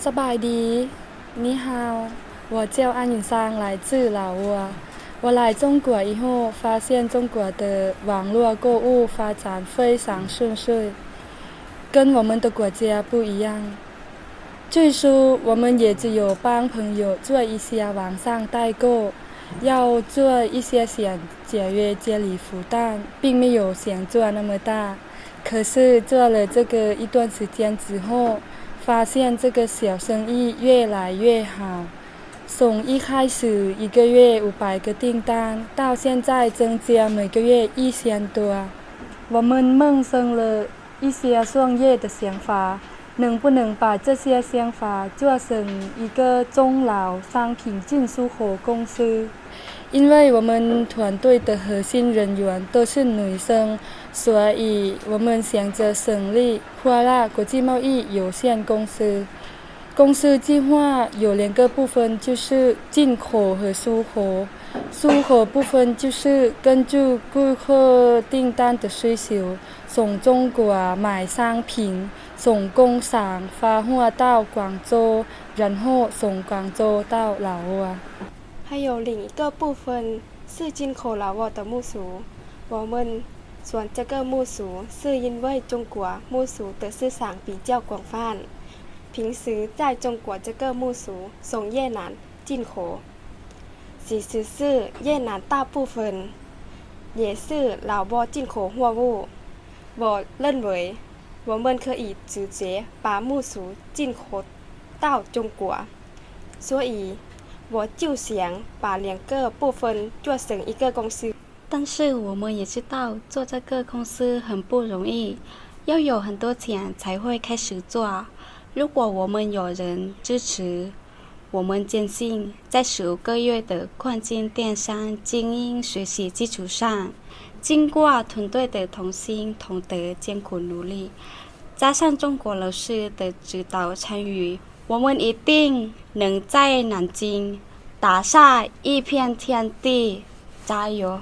สบายดี你好我叫安云桑来自老挝我来中国以后发现中国的网络购物发展非常顺遂跟我们的国家不一样最初我们也只有帮朋友做一些网上代购要做一些想节约家里负担并没有想做那么大可是做了这个一段时间之后发现这个小生意越来越好从一开始一个月500个订单到现在增加每个月1000多我们萌生了一些创业的想法能不能把这些想法做成一个中老商品进出口公司因为我们团队的核心人员都是女生所以我们想着成立花蜡国际贸易有限公司公司计划有2个部分就是进口和出口出口部分就是根据顾客订单的需求从中国买商品从工厂发货到广州然后从广州到老挝还有另一个部分是进口老挝的木薯我们选这个木薯是因为中国木薯的市场比较广泛平时在中国这个木薯从越南进口其实是越南大部分也是老挝进口货物我认为我们可以直接把木薯进口到中国所以我就想把2个部分做成一个公司但是我们也知道做这个公司很不容易要有很多钱才会开始做如果我们有人支持我们坚信在15个月的跨境电商经营学习基础上经过团队的同心同德艰苦努力加上中国老师的指导参与我们一定能在南京打下一片天地加油